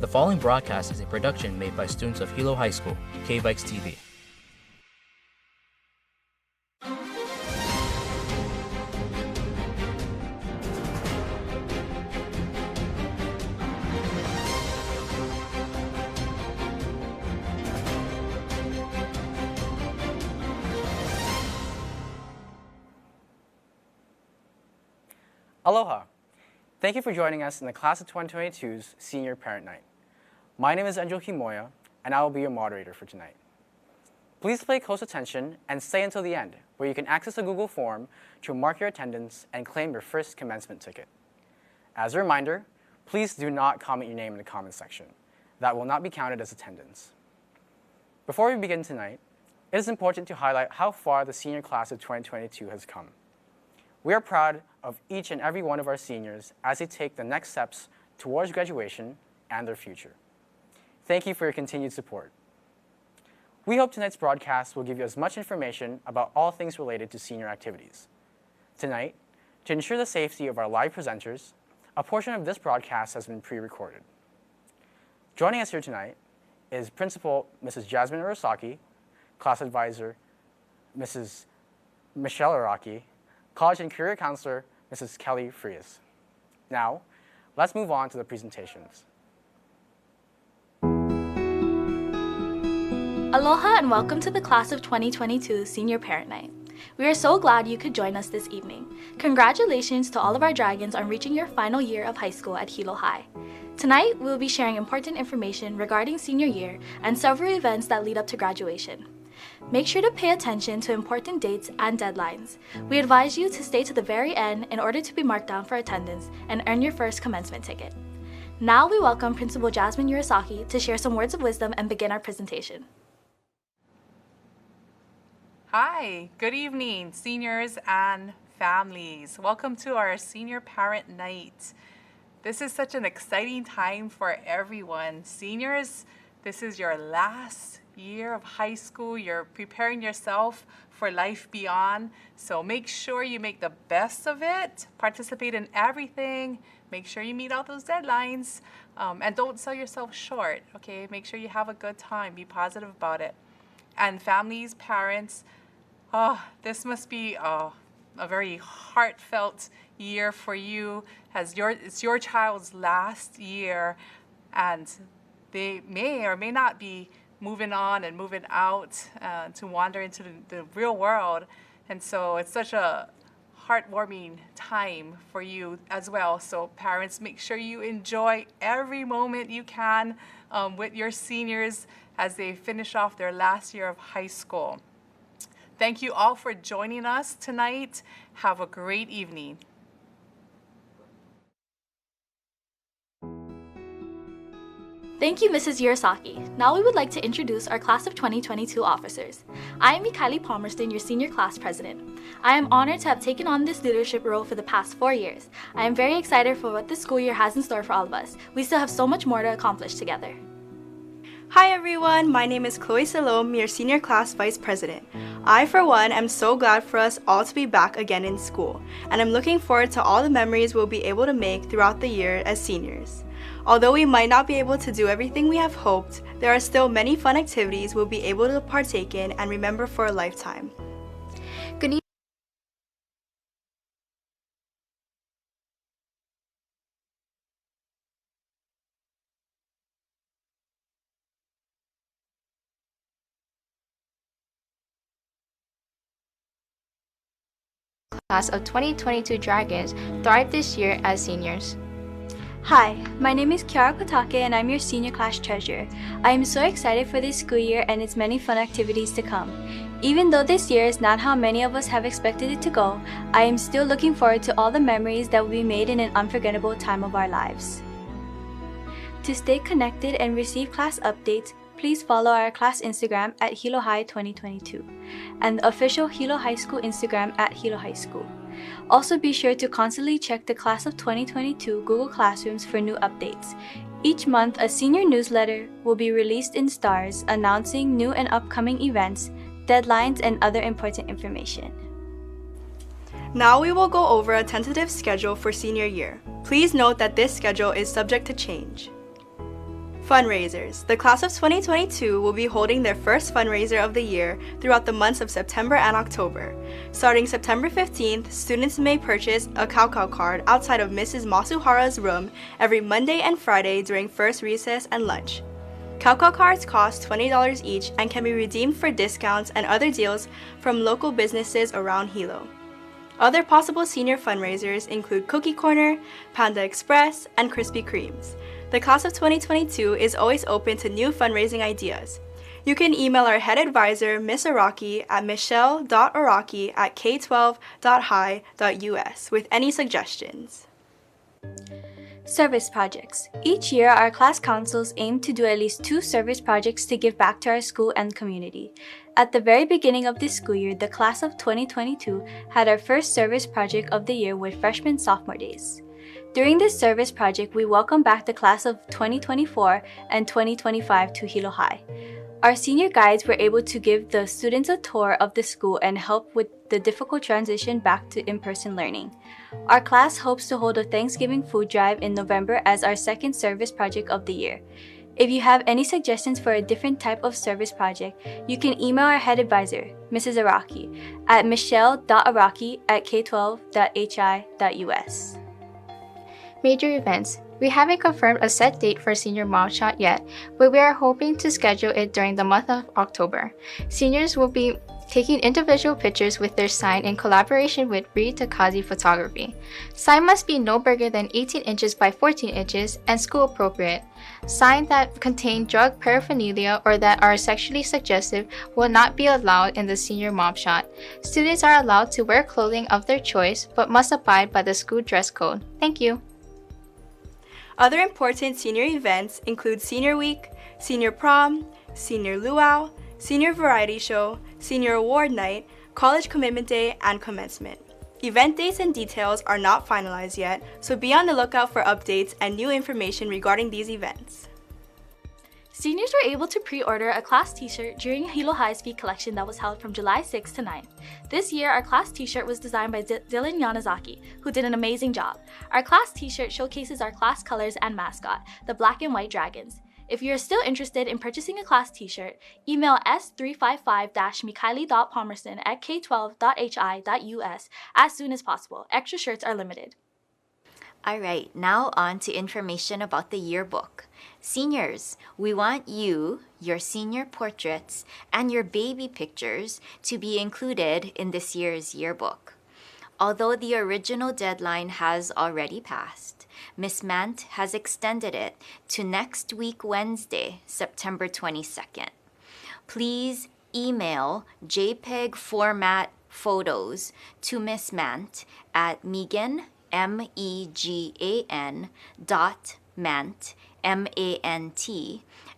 The following broadcast is a production made by students of Hilo High School, K-Bikes TV. Aloha! Thank you for joining us in the Class of 2022's Senior Parent Night. My name is Angel Himoya, and I will be your moderator for tonight. Please pay close attention and stay until the end, where you can access a Google form to mark your attendance and claim your first commencement ticket. As a reminder, please do not comment your name in the comments section. That will not be counted as attendance. Before we begin tonight, it is important to highlight how far the senior class of 2022 has come. We are proud of each and every one of our seniors as they take the next steps towards graduation and their future. Thank you for your continued support. We hope tonight's broadcast will give you as much information about all things related to senior activities. Tonight, to ensure the safety of our live presenters, a portion of this broadcast has been pre-recorded. Joining us here tonight is Principal Mrs. Jasmine Urasaki, Class Advisor Mrs. Michelle Araki, College and Career Counselor, Mrs. Kelly Frias. Now, let's move on to the presentations. Aloha and welcome to the Class of 2022 Senior Parent Night. We are so glad you could join us this evening. Congratulations to all of our dragons on reaching your final year of high school at Hilo High. Tonight, we will be sharing important information regarding senior year and several events that lead up to graduation. Make sure to pay attention to important dates and deadlines. We advise you to stay to the very end in order to be marked down for attendance and earn your first commencement ticket. Now we welcome Principal Jasmine Urasaki to share some words of wisdom and begin our presentation. Hi, good evening, seniors and families. Welcome to our Senior Parent Night. This is such an exciting time for everyone. Seniors, this is your last year of high school. You're preparing yourself for life beyond. So make sure you make the best of it, participate in everything, make sure you meet all those deadlines, and don't sell yourself short, okay? Make sure you have a good time, be positive about it. And families, parents, this must be a very heartfelt year for you, as it's your child's last year, and they may or may not be moving on and moving out to wander into the real world. And so it's such a heartwarming time for you as well. So parents, make sure you enjoy every moment you can with your seniors as they finish off their last year of high school. Thank you all for joining us tonight. Have a great evening. Thank you, Mrs. Urasaki. Now we would like to introduce our Class of 2022 officers. I am Mikali Palmerston, your Senior Class President. I am honored to have taken on this leadership role for the past 4 years. I am very excited for what this school year has in store for all of us. We still have so much more to accomplish together. Hi everyone, my name is Chloe Salome, your Senior Class Vice President. I, for one, am so glad for us all to be back again in school, and I'm looking forward to all the memories we'll be able to make throughout the year as seniors. Although we might not be able to do everything we have hoped, there are still many fun activities we'll be able to partake in and remember for a lifetime. Good Class of 2022 Dragons thrive this year as seniors. Hi, my name is Kiara Kotake and I'm your Senior Class Treasurer. I am so excited for this school year and its many fun activities to come. Even though this year is not how many of us have expected it to go, I am still looking forward to all the memories that will be made in an unforgettable time of our lives. To stay connected and receive class updates, please follow our class Instagram at Hilo High 2022 and the official Hilo High School Instagram at Hilo High School. Also be sure to constantly check the Class of 2022 Google Classrooms for new updates. Each month, a senior newsletter will be released in Stars announcing new and upcoming events, deadlines, and other important information. Now we will go over a tentative schedule for senior year. Please note that this schedule is subject to change. Fundraisers. The class of 2022 will be holding their first fundraiser of the year throughout the months of September and October. Starting September 15th, students may purchase a Kaukai card outside of Mrs. Masuhara's room every Monday and Friday during first recess and lunch. Kaukai cards cost $20 each and can be redeemed for discounts and other deals from local businesses around Hilo. Other possible senior fundraisers include Cookie Corner, Panda Express, and Krispy Kremes. The class of 2022 is always open to new fundraising ideas. You can email our head advisor, Ms. Araki, at michelle.araki@k12.hi.us with any suggestions. Service projects. Each year, our class councils aim to do at least 2 service projects to give back to our school and community. At the very beginning of this school year, the class of 2022 had our first service project of the year with freshman-sophomore days. During this service project, we welcome back the class of 2024 and 2025 to Hilo High. Our senior guides were able to give the students a tour of the school and help with the difficult transition back to in-person learning. Our class hopes to hold a Thanksgiving food drive in November as our second service project of the year. If you have any suggestions for a different type of service project, you can email our head advisor, Mrs. Araki, at michelle.araki@k12.hi.us. Major events. We haven't confirmed a set date for Senior Mom Shot yet, but we are hoping to schedule it during the month of October. Seniors will be taking individual pictures with their sign in collaboration with Ri Takazi Photography. Sign must be no bigger than 18 inches by 14 inches and school appropriate. Signs that contain drug paraphernalia or that are sexually suggestive will not be allowed in the Senior Mom Shot. Students are allowed to wear clothing of their choice but must abide by the school dress code. Thank you. Other important senior events include Senior Week, Senior Prom, Senior Luau, Senior Variety Show, Senior Award Night, College Commitment Day, and Commencement. Event dates and details are not finalized yet, so be on the lookout for updates and new information regarding these events. Seniors were able to pre-order a class t-shirt during Hilo High's Speed Collection that was held from July 6th to 9th. This year, our class t-shirt was designed by Dylan Yanazaki, who did an amazing job. Our class t-shirt showcases our class colors and mascot, the black and white dragons. If you are still interested in purchasing a class t-shirt, email s355-mikhaili.palmerston@k12.hi.us as soon as possible. Extra shirts are limited. Alright, now on to information about the yearbook. Seniors, we want you, your senior portraits, and your baby pictures to be included in this year's yearbook. Although the original deadline has already passed, Ms. Mant has extended it to next week Wednesday, September 22nd. Please email JPEG format photos to Ms. Mant at Megan, MEGAN .mant, MANT,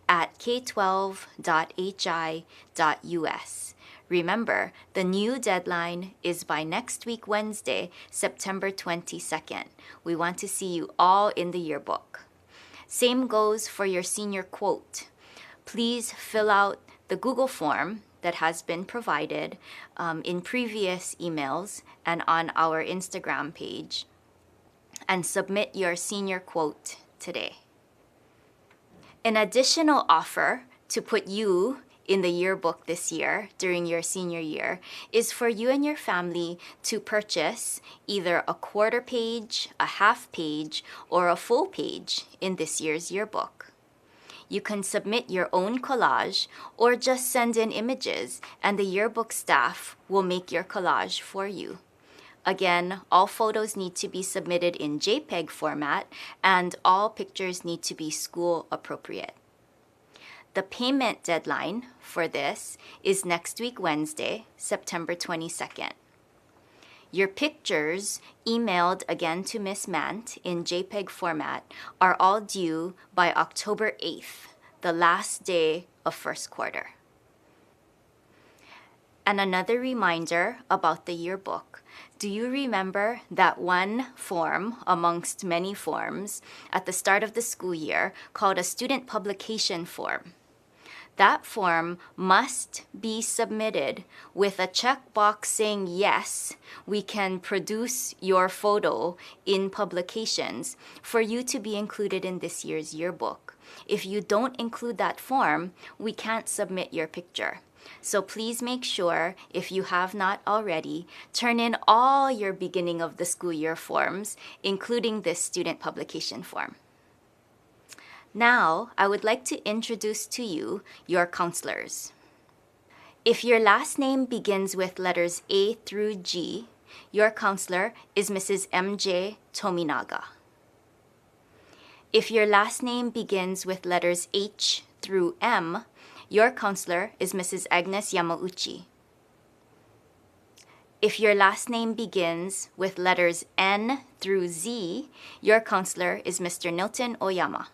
at k12.hi.us. Remember, the new deadline is by next week Wednesday, September 22nd. We want to see you all in the yearbook. Same goes for your senior quote. Please fill out the Google form that has been provided in previous emails and on our Instagram page, and submit your senior quote today. An additional offer to put you in the yearbook this year during your senior year is for you and your family to purchase either a quarter page, a half page, or a full page in this year's yearbook. You can submit your own collage or just send in images and the yearbook staff will make your collage for you. Again, all photos need to be submitted in JPEG format and all pictures need to be school appropriate. The payment deadline for this is next week Wednesday, September 22nd. Your pictures, emailed again to Ms. Mant in JPEG format, are all due by October 8th, the last day of first quarter. And another reminder about the yearbook. Do you remember that one form amongst many forms at the start of the school year called a student publication form? That form must be submitted with a checkbox saying yes, we can produce your photo in publications for you to be included in this year's yearbook. If you don't include that form, we can't submit your picture. So please make sure, if you have not already, turn in all your beginning of the school year forms, including this student publication form. Now, I would like to introduce to you your counselors. If your last name begins with letters A through G, your counselor is Mrs. MJ Tominaga. If your last name begins with letters H through M, your counselor is Mrs. Agnes Yamauchi. If your last name begins with letters N through Z, your counselor is Mr. Nilton Oyama.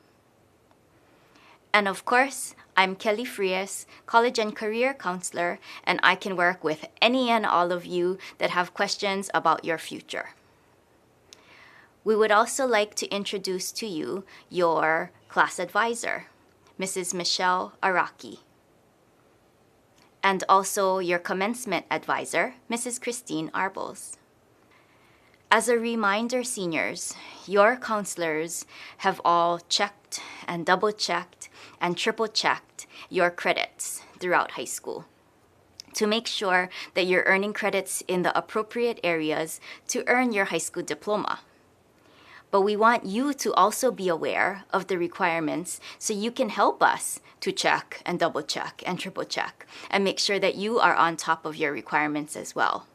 And of course, I'm Kelly Frias, College and Career Counselor, and I can work with any and all of you that have questions about your future. We would also like to introduce to you your class advisor, Mrs. Michelle Araki, and also your commencement advisor, Mrs. Christine Arbles. As a reminder, seniors, your counselors have all checked and double-checked and triple-checked your credits throughout high school to make sure that you're earning credits in the appropriate areas to earn your high school diploma. But we want you to also be aware of the requirements so you can help us to check and double-check and triple-check and make sure that you are on top of your requirements as well.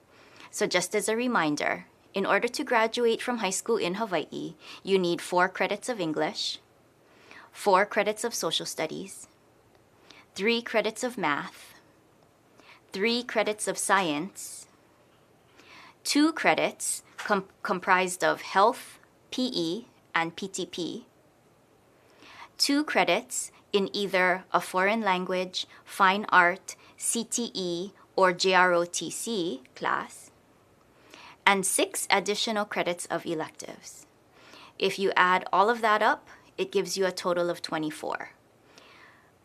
So just as a reminder, in order to graduate from high school in Hawaii, you need 4 credits of English, 4 credits of social studies, 3 credits of math, 3 credits of science, 2 credits comprised of health, PE, and PTP, 2 credits in either a foreign language, fine art, CTE, or JROTC class, and 6 additional credits of electives. If you add all of that up, it gives you a total of 24.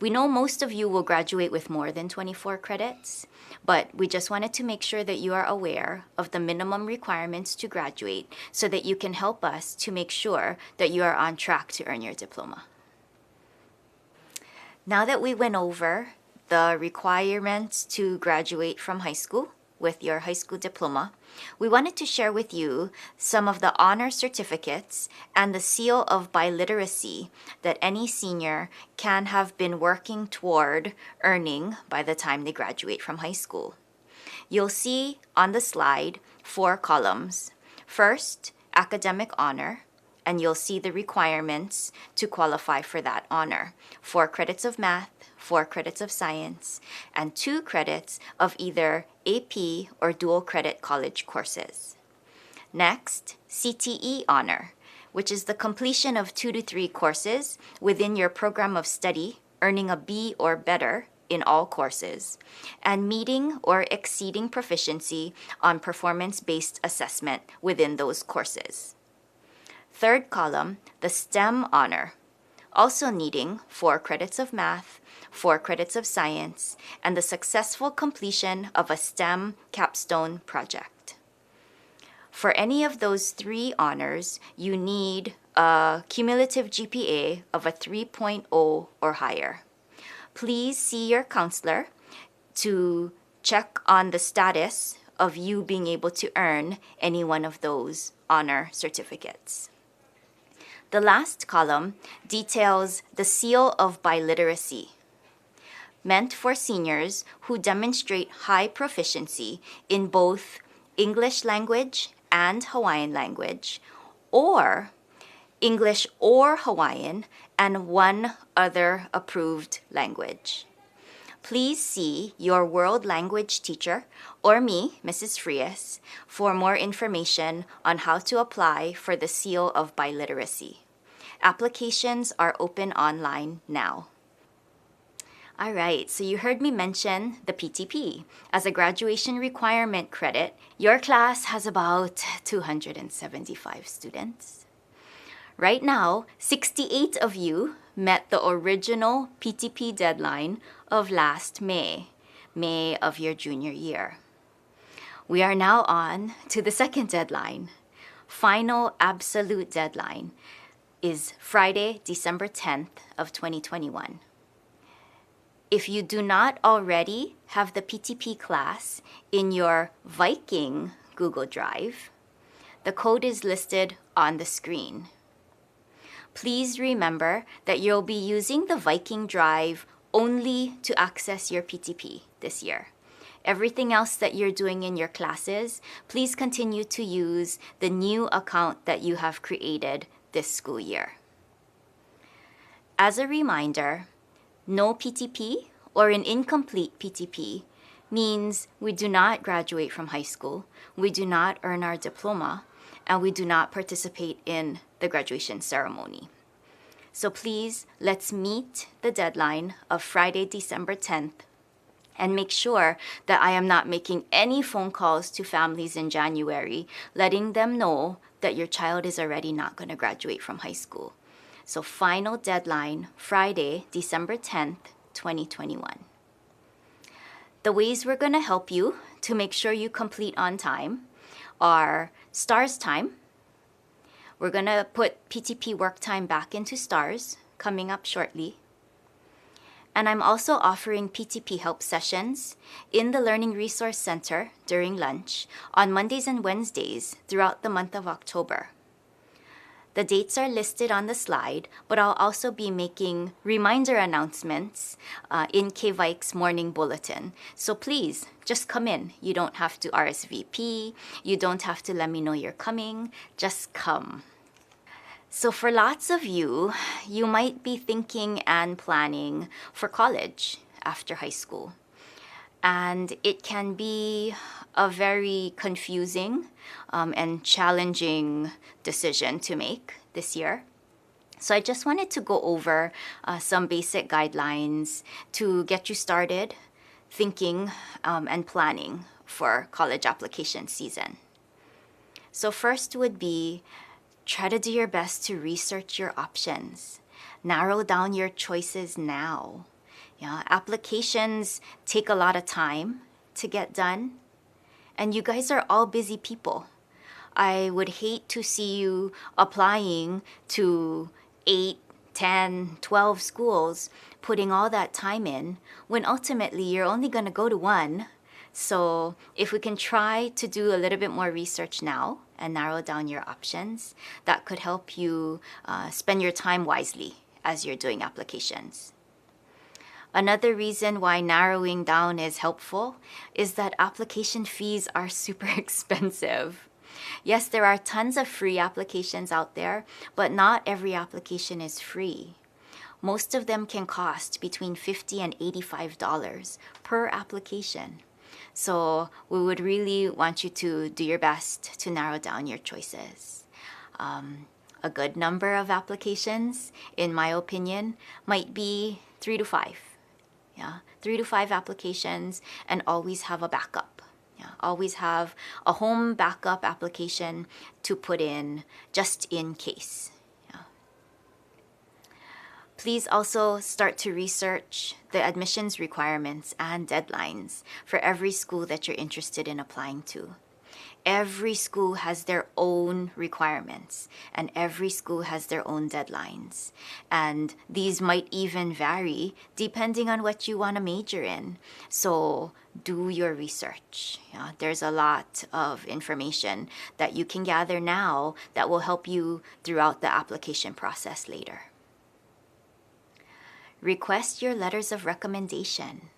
We know most of you will graduate with more than 24 credits, but we just wanted to make sure that you are aware of the minimum requirements to graduate so that you can help us to make sure that you are on track to earn your diploma. Now that we went over the requirements to graduate from high school with your high school diploma, we wanted to share with you some of the honor certificates and the seal of biliteracy that any senior can have been working toward earning by the time they graduate from high school. You'll see on the slide 4 columns. First, academic honor, and you'll see the requirements to qualify for that honor. 4 credits of math, 4 credits of science, and 2 credits of either AP or dual credit college courses. Next, CTE honor, which is the completion of 2 to 3 courses within your program of study, earning a B or better in all courses, and meeting or exceeding proficiency on performance-based assessment within those courses. Third column, the STEM honor, also needing 4 credits of math, 4 credits of science, and the successful completion of a STEM capstone project. For any of those 3 honors, you need a cumulative GPA of a 3.0 or higher. Please see your counselor to check on the status of you being able to earn any one of those honor certificates. The last column details the seal of biliteracy, meant for seniors who demonstrate high proficiency in both English language and Hawaiian language, or English or Hawaiian and 1 other approved language. Please see your world language teacher or me, Mrs. Frias, for more information on how to apply for the seal of biliteracy. Applications are open online now. All right, so you heard me mention the PTP. As a graduation requirement credit, your class has about 275 students. Right now, 68 of you met the original PTP deadline of last May of your junior year. We are now on to the second deadline. Final absolute deadline is Friday, December 10th of 2021. If you do not already have the PTP class in your Viking Google Drive, the code is listed on the screen. Please remember that you'll be using the Viking Drive only to access your PTP this year. Everything else that you're doing in your classes, please continue to use the new account that you have created this school year. As a reminder, no PTP or an incomplete PTP means we do not graduate from high school, we do not earn our diploma, and we do not participate in the graduation ceremony. So please, let's meet the deadline of Friday, December 10th, and make sure that I am not making any phone calls to families in January, letting them know that your child is already not going to graduate from high school. So final deadline, Friday, December 10th, 2021. The ways we're going to help you to make sure you complete on time are STARS time. We're going to put PTP work time back into STARS coming up shortly. And I'm also offering PTP help sessions in the Learning Resource Center during lunch on Mondays and Wednesdays throughout the month of October. The dates are listed on the slide, but I'll also be making reminder announcements in KVIK's morning bulletin. So please, just come in. You don't have to RSVP. You don't have to let me know you're coming. Just come. So for lots of you, you might be thinking and planning for college after high school. And it can be a very confusing and challenging decision to make this year. So I just wanted to go over some basic guidelines to get you started thinking and planning for college application season. So first would be try to do your best to research your options. Narrow down your choices now. Applications take a lot of time to get done, and you guys are all busy people. I would hate to see you applying to 8, 10, 12 schools, putting all that time in, when ultimately you're only going to go to one. So if we can try to do a little bit more research now and narrow down your options, that could help you spend your time wisely as you're doing applications. Another reason why narrowing down is helpful is that application fees are super expensive. Yes, there are tons of free applications out there, but not every application is free. Most of them can cost between $50 and $85 per application. So we would really want you to do your best to narrow down your choices. A good number of applications, in my opinion, might be 3 to 5. 3 to 5 applications, and always have a backup. Always have a home backup application to put in just in case. Please also start to research the admissions requirements and deadlines for every school that you're interested in applying to. Every school has their own requirements, and every school has their own deadlines. And these might even vary depending on what you want to major in. So do your research. There's a lot of information that you can gather now that will help you throughout the application process later. Request your letters of recommendation.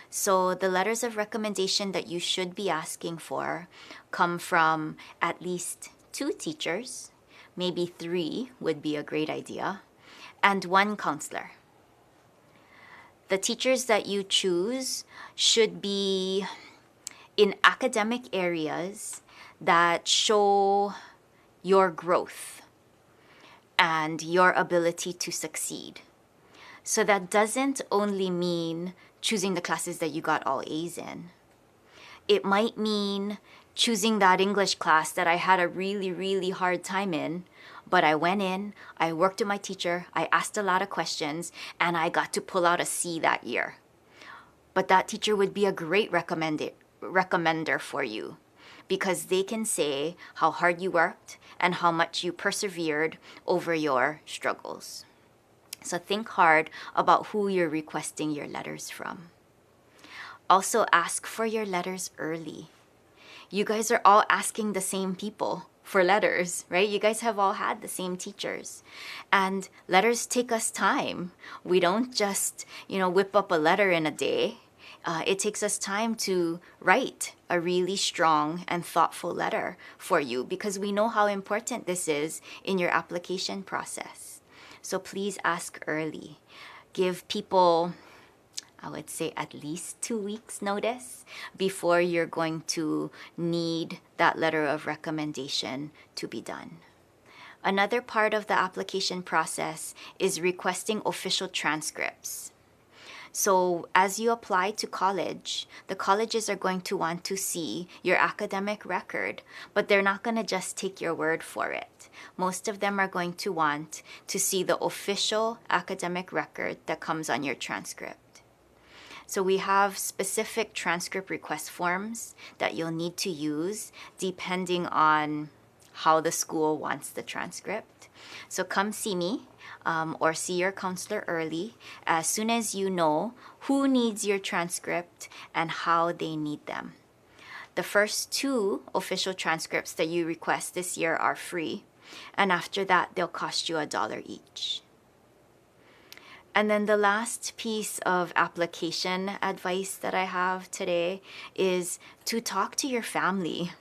So the letters of recommendation that you should be asking for come from at least 2 teachers, maybe 3 would be a great idea, and 1 counselor. The teachers that you choose should be in academic areas that show your growth and your ability to succeed. So that doesn't only mean choosing the classes that you got all A's in. It might mean choosing that English class that I had a really, really hard time in, but I went in, I worked with my teacher, I asked a lot of questions, and I got to pull out a C that year. but that teacher would be a great recommender for you, because they can say how hard you worked and how much you persevered over your struggles. So think hard about who you're requesting your letters from. Also, ask for your letters early. You guys are all asking the same people for letters, right? You guys have all had the same teachers. And letters take us time. We don't just, whip up a letter in a day. It takes us time to write a really strong and thoughtful letter for you, because we know how important this is in your application process. So please ask early. Give people, I would say, at least 2 weeks notice before you're going to need that letter of recommendation to be done. Another part of the application process is requesting official transcripts. So as you apply to college, the colleges are going to want to see your academic record, but they're not going to just take your word for it. Most of them are going to want to see the official academic record that comes on your transcript. So we have specific transcript request forms that you'll need to use depending on how the school wants the transcript. So come see me or see your counselor early as soon as you know who needs your transcript and how they need them. The first 2 official transcripts that you request this year are free, and after that they'll cost you $1 each. And then the last piece of application advice that I have today is to talk to your family.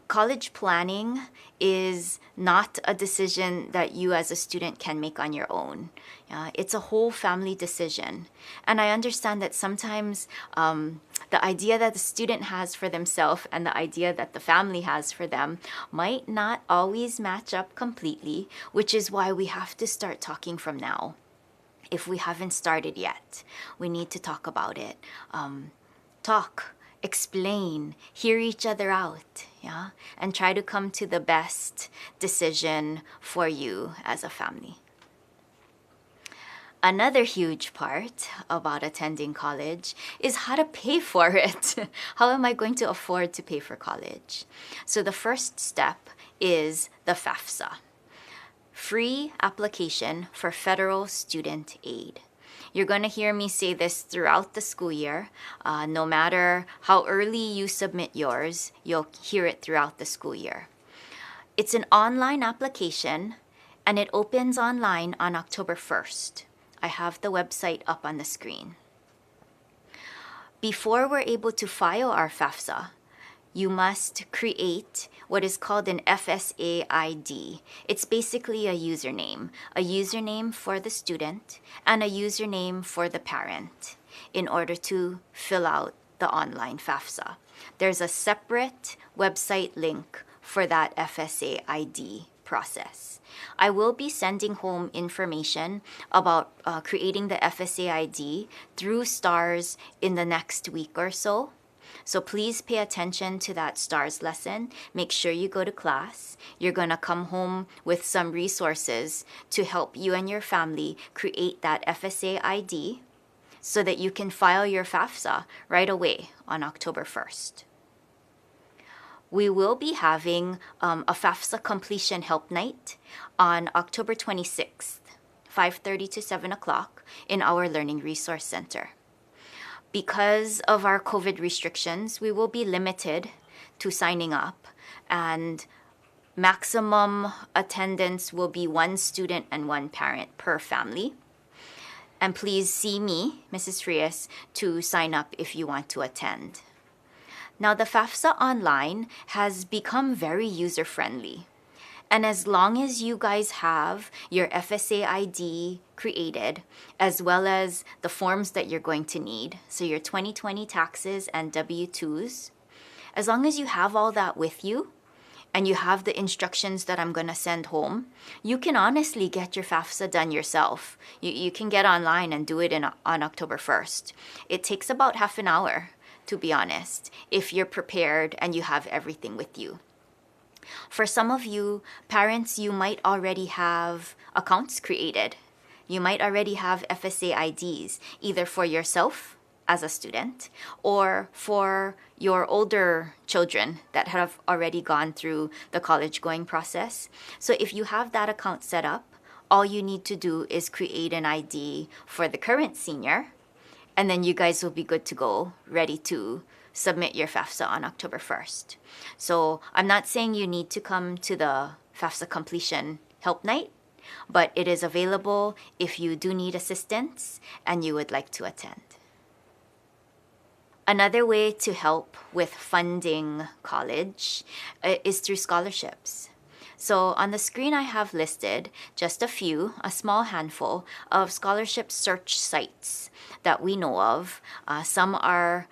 College planning is not a decision that you as a student can make on your own. It's a whole family decision. And I understand that sometimes the idea that the student has for themselves and the idea that the family has for them might not always match up completely, which is why we have to start talking from now. If we haven't started yet, we need to talk about it. Talk, explain, hear each other out, and try to come to the best decision for you as a family. Another huge part about attending college is how to pay for it. How am I going to afford to pay for college? So the first step is the FAFSA. Free application for federal student aid. You're going to hear me say this throughout the school year. No matter how early you submit yours, you'll hear it throughout the school year. It's an online application, and it opens online on October 1st. I have the website up on the screen. Before we're able to file our FAFSA, you must create what is called an FSA ID. It's basically a username for the student and a username for the parent in order to fill out the online FAFSA. There's a separate website link for that FSA ID process. I will be sending home information about creating the FSA ID through STARS in the next week or so. So please pay attention to that STARS lesson. Make sure you go to class. You're going to come home with some resources to help you and your family create that FSA ID so that you can file your FAFSA right away on October 1st. We will be having a FAFSA completion help night on October 26th, 5:30 to 7 o'clock in our Learning Resource Center. Because of our COVID restrictions, we will be limited to signing up, and maximum attendance will be 1 student and 1 parent per family. And please see me, Mrs. Frias, to sign up if you want to attend. Now, the FAFSA online has become very user-friendly. And as long as you guys have your FSA ID created, as well as the forms that you're going to need, so your 2020 taxes and W-2s, as long as you have all that with you, and you have the instructions that I'm going to send home, you can honestly get your FAFSA done yourself. You can get online and do it on October 1st. It takes about half an hour, to be honest, if you're prepared and you have everything with you. For some of you, parents, you might already have accounts created. You might already have FSA IDs, either for yourself as a student, or for your older children that have already gone through the college going process. So if you have that account set up, all you need to do is create an ID for the current senior, and then you guys will be good to go, ready to submit your FAFSA on October 1st. So I'm not saying you need to come to the FAFSA completion help night, but it is available if you do need assistance and you would like to attend. Another way to help with funding college is through scholarships. So on the screen I have listed just a small handful of scholarship search sites that we know of. Some are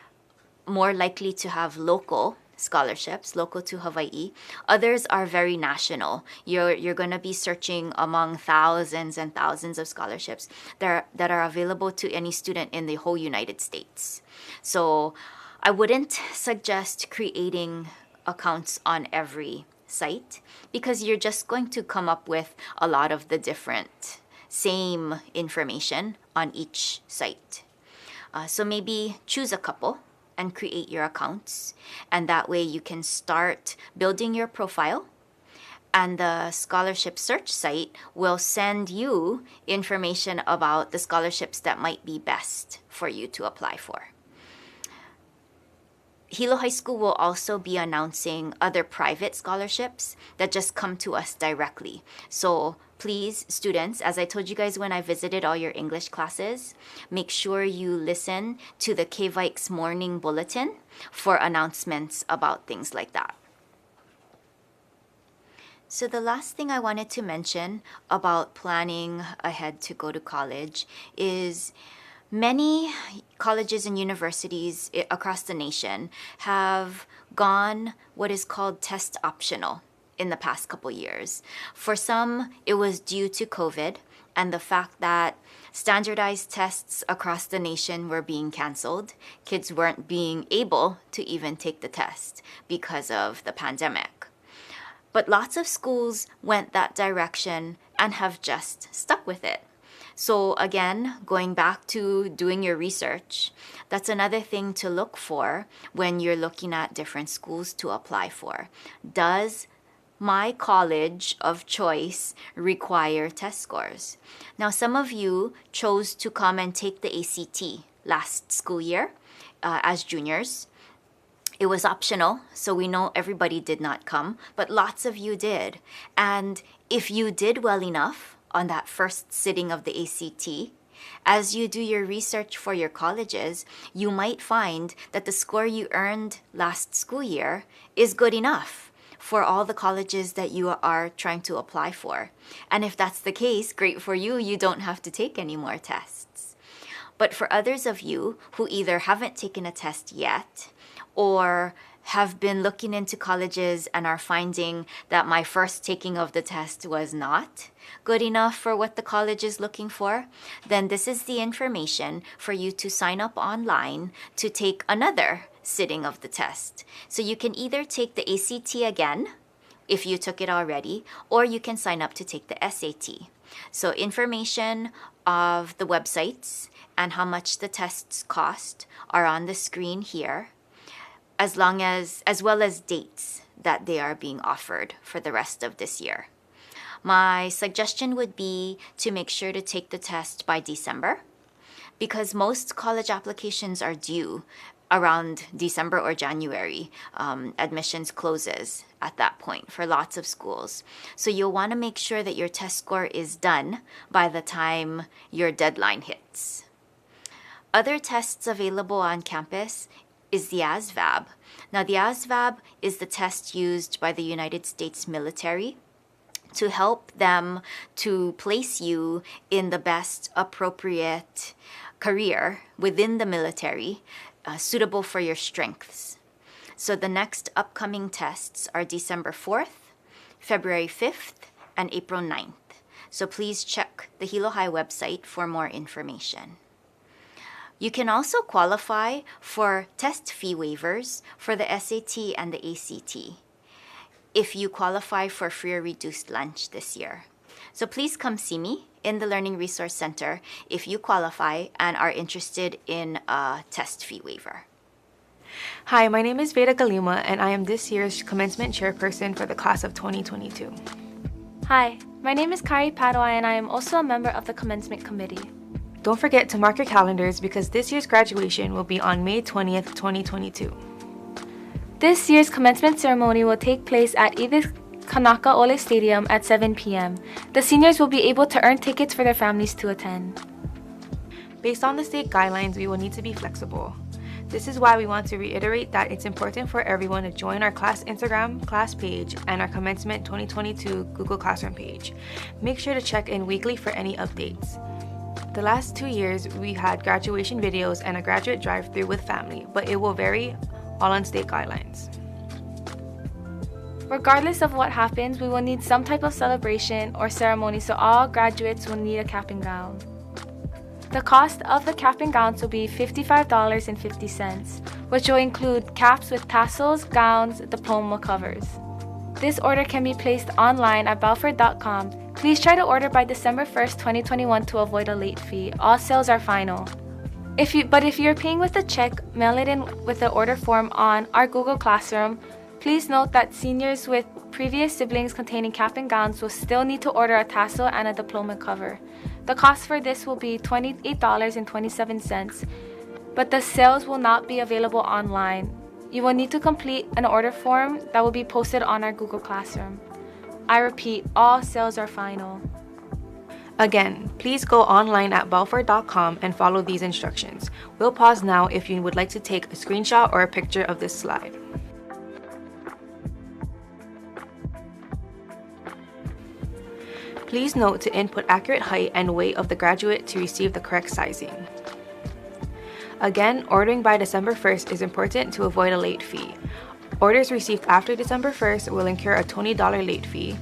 more likely to have local scholarships, local to Hawaii. Others are very national. You're going to be searching among thousands and thousands of scholarships that are available to any student in the whole United States. So I wouldn't suggest creating accounts on every site because you're just going to come up with a lot of the different same information on each site. So maybe choose a couple and create your accounts, and that way you can start building your profile, and the scholarship search site will send you information about the scholarships that might be best for you to apply for. Hilo High School will also be announcing other private scholarships that just come to us directly. So please, students, as I told you guys when I visited all your English classes, make sure you listen to the KVIK's morning bulletin for announcements about things like that. So the last thing I wanted to mention about planning ahead to go to college is many colleges and universities across the nation have gone what is called test optional in the past couple years. For some, it was due to COVID and the fact that standardized tests across the nation were being canceled. Kids weren't being able to even take the test because of the pandemic. But lots of schools went that direction and have just stuck with it. So again, going back to doing your research, that's another thing to look for when you're looking at different schools to apply for. Does my college of choice require test scores? Now, some of you chose to come and take the ACT last school year as juniors. It was optional, so we know everybody did not come, but lots of you did. And if you did well enough on that first sitting of the ACT, as you do your research for your colleges, you might find that the score you earned last school year is good enough for all the colleges that you are trying to apply for. And if that's the case, great for you, you don't have to take any more tests. But for others of you who either haven't taken a test yet or have been looking into colleges and are finding that my first taking of the test was not good enough for what the college is looking for, then this is the information for you to sign up online to take another sitting of the test. So you can either take the ACT again, if you took it already, or you can sign up to take the SAT. So information of the websites and how much the tests cost are on the screen here, as well as dates that they are being offered for the rest of this year. My suggestion would be to make sure to take the test by December, because most college applications are due around December or January. Admissions closes at that point for lots of schools. So you'll want to make sure that your test score is done by the time your deadline hits. Other tests available on campus is the ASVAB. Now, the ASVAB is the test used by the United States military to help them to place you in the best appropriate career within the military, suitable for your strengths. So the next upcoming tests are December 4th, February 5th, and April 9th. So please check the Hilo High website for more information. You can also qualify for test fee waivers for the SAT and the ACT if you qualify for free or reduced lunch this year. So please come see me in the Learning Resource Center if you qualify and are interested in a test fee waiver. Hi, my name is Veda Galima, and I am this year's commencement chairperson for the class of 2022. Hi, my name is Kari Padua and I am also a member of the commencement committee. Don't forget to mark your calendars because this year's graduation will be on May 20th, 2022. This year's commencement ceremony will take place at Edith Kanaka Ole Stadium at 7 p.m. The seniors will be able to earn tickets for their families to attend. Based on the state guidelines, we will need to be flexible. This is why we want to reiterate that it's important for everyone to join our class Instagram class page and our Commencement 2022 Google Classroom page. Make sure to check in weekly for any updates. The last 2 years, we had graduation videos and a graduate drive-thru with family, but it will vary all on state guidelines. Regardless of what happens, we will need some type of celebration or ceremony, so all graduates will need a cap and gown. The cost of the cap and gowns will be $55.50, which will include caps with tassels, gowns, diploma covers. This order can be placed online at balfour.com. Please try to order by December 1st, 2021 to avoid a late fee. All sales are final. If you're paying with a check, mail it in with the order form on our Google Classroom. Please note that seniors with previous siblings containing cap and gowns will still need to order a tassel and a diploma cover. The cost for this will be $28.27, but the sales will not be available online. You will need to complete an order form that will be posted on our Google Classroom. I repeat, all sales are final. Again, please go online at balfour.com and follow these instructions. We'll pause now if you would like to take a screenshot or a picture of this slide. Please note to input accurate height and weight of the graduate to receive the correct sizing. Again, ordering by December 1st is important to avoid a late fee. Orders received after December 1st will incur a $20 late fee.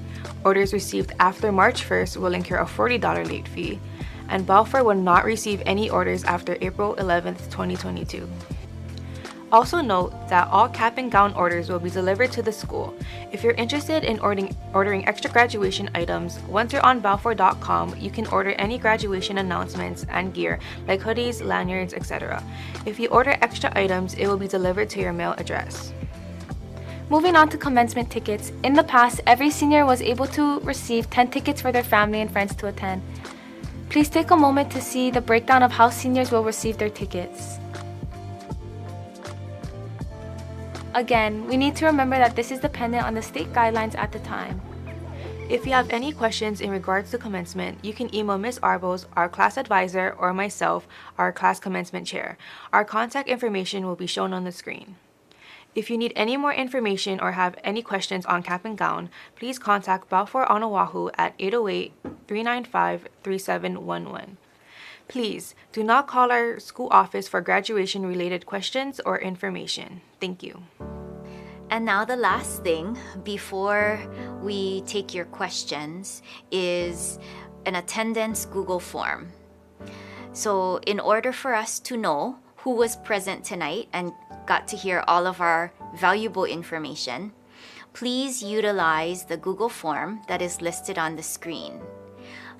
Orders received after March 1st will incur a $40 late fee. And Balfour will not receive any orders after April 11th, 2022. Also note that all cap and gown orders will be delivered to the school. If you're interested in ordering extra graduation items, once you're on balfour.com, you can order any graduation announcements and gear like hoodies, lanyards, etc. If you order extra items, it will be delivered to your mail address. Moving on to commencement tickets. In the past, every senior was able to receive 10 tickets for their family and friends to attend. Please take a moment to see the breakdown of how seniors will receive their tickets. Again, we need to remember that this is dependent on the state guidelines at the time. If you have any questions in regards to commencement, you can email Ms. Arbos, our class advisor, or myself, our class commencement chair. Our contact information will be shown on the screen. If you need any more information or have any questions on cap and gown, please contact Balfour on Oahu at 808-395-3711. Please do not call our school office for graduation related questions or information. Thank you. And now the last thing before we take your questions is an attendance Google form. So in order for us to know who was present tonight and got to hear all of our valuable information, please utilize the Google form that is listed on the screen.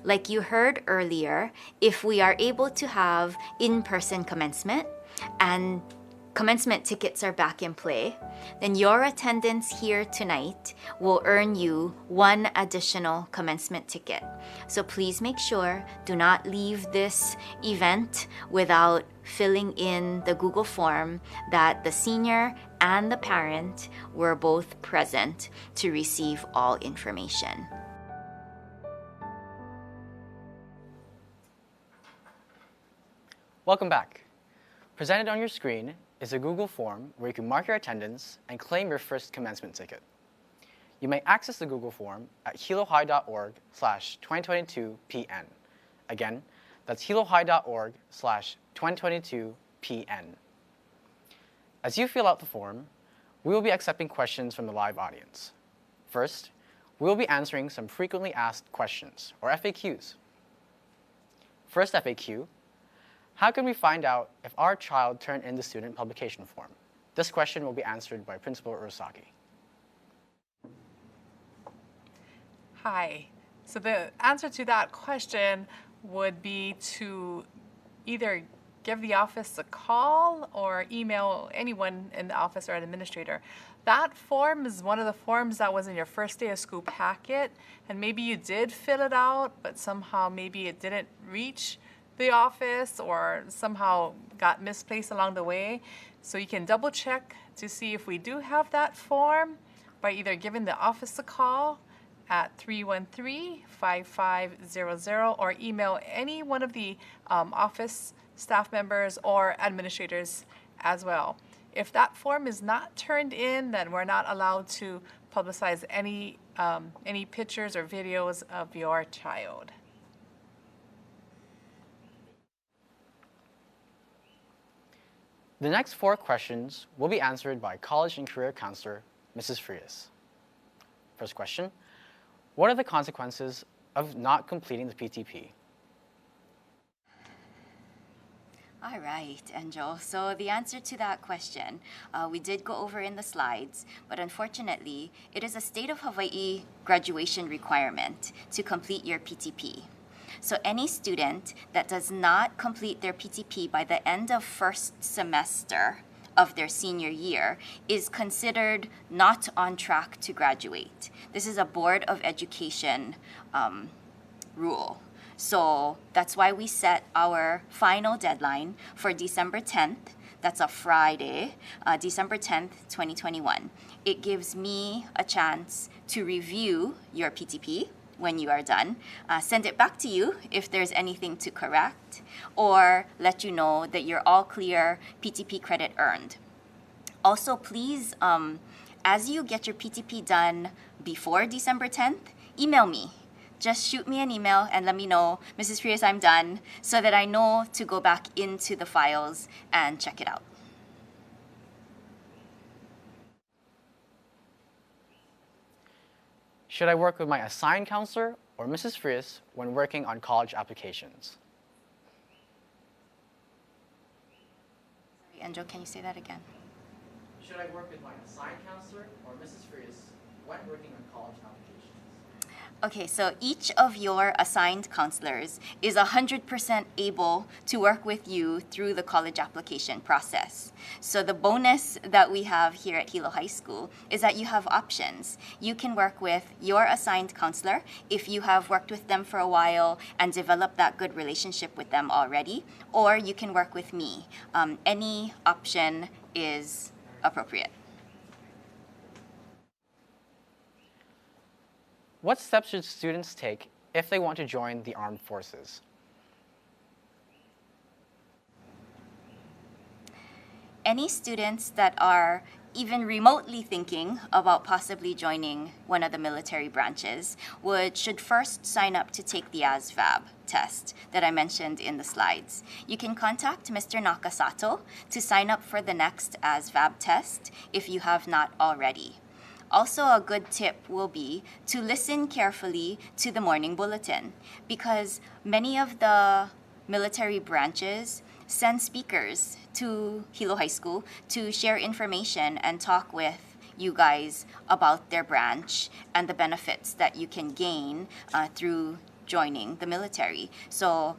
Like you heard earlier, if we are able to have in-person commencement and commencement tickets are back in play, then your attendance here tonight will earn you 1 additional commencement ticket. So please make sure, do not leave this event without filling in the Google form that the senior and the parent were both present to receive all information. Welcome back. Presented on your screen is a Google form where you can mark your attendance and claim your first commencement ticket. You may access the Google form at hilohigh.org/2022pn. Again, that's hilohigh.org/2022pn. As you fill out the form, we will be accepting questions from the live audience. First, we will be answering some frequently asked questions, or FAQs. First FAQ: how can we find out if our child turned in the student publication form? This question will be answered by Principal Urosaki. Hi. So the answer to that question would be to either give the office a call or email anyone in the office or an administrator. That form is one of the forms that was in your first day of school packet, and maybe you did fill it out, but somehow maybe it didn't reach the office or somehow got misplaced along the way. So you can double check to see if we do have that form by either giving the office a call at 313-5500 or email any one of the office staff members or administrators as well. If that form is not turned in, then we're not allowed to publicize any pictures or videos of your child. The next 4 questions will be answered by College and Career Counselor, Mrs. Frias. First question, what are the consequences of not completing the PTP? All right, Angel. So the answer to that question, we did go over in the slides, but unfortunately, it is a state of Hawaii graduation requirement to complete your PTP. So any student that does not complete their PTP by the end of first semester of their senior year is considered not on track to graduate. This is a Board of Education rule. So that's why we set our final deadline for December 10th. That's a Friday, December 10th, 2021. It gives me a chance to review your PTP when you are done, send it back to you if there's anything to correct, or let you know that you're all clear, PTP credit earned. Also, please, as you get your PTP done before December 10th, email me. Just shoot me an email and let me know, Mrs. Frias, I'm done, so that I know to go back into the files and check it out. Should I work with my assigned counselor or Mrs. Frias when working on college applications? Sorry, Angel, can you say that again? Should I work with my assigned counselor or Mrs. Frias when working on college applications? Okay, so each of your assigned counselors is 100% able to work with you through the college application process. So the bonus that we have here at Hilo High School is that you have options. You can work with your assigned counselor if you have worked with them for a while and developed that good relationship with them already, or you can work with me. Any option is appropriate. What steps should students take if they want to join the armed forces? Any students that are even remotely thinking about possibly joining one of the military branches should first sign up to take the ASVAB test that I mentioned in the slides. You can contact Mr. Nakasato to sign up for the next ASVAB test if you have not already. Also, a good tip will be to listen carefully to the morning bulletin, because many of the military branches send speakers to Hilo High School to share information and talk with you guys about their branch and the benefits that you can gain through joining the military. So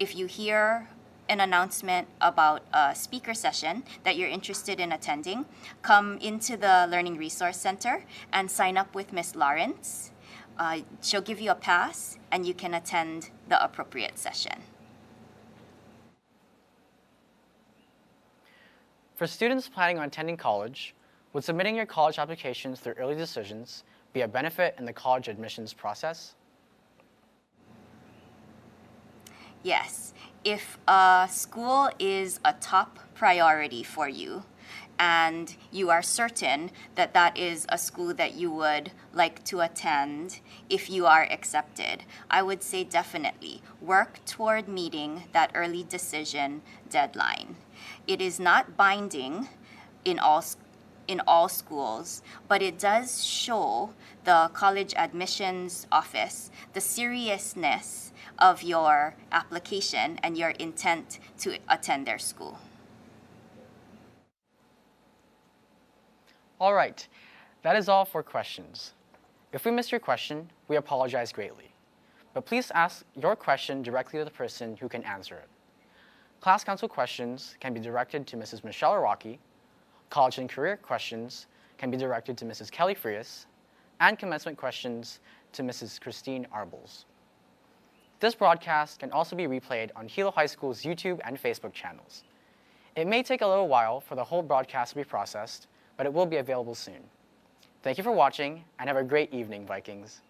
if you hear an announcement about a speaker session that you're interested in attending, come into the Learning Resource Center and sign up with Miss Lawrence. She'll give you a pass and you can attend the appropriate session. For students planning on attending college, would submitting your college applications through early decisions be a benefit in the college admissions process? Yes. If a school is a top priority for you and you are certain that that is a school that you would like to attend if you are accepted, I would say definitely work toward meeting that early decision deadline. It is not binding in all schools, but it does show the college admissions office the seriousness of your application and your intent to attend their school. All right, that is all for questions. If we missed your question, we apologize greatly. but please ask your question directly to the person who can answer it. Class council questions can be directed to Mrs. Michelle Araki, college and career questions can be directed to Mrs. Kelly Frias, and commencement questions to Mrs. Christine Arbles. This broadcast can also be replayed on Hilo High School's YouTube and Facebook channels. It may take a little while for the whole broadcast to be processed, but it will be available soon. Thank you for watching, and have a great evening, Vikings.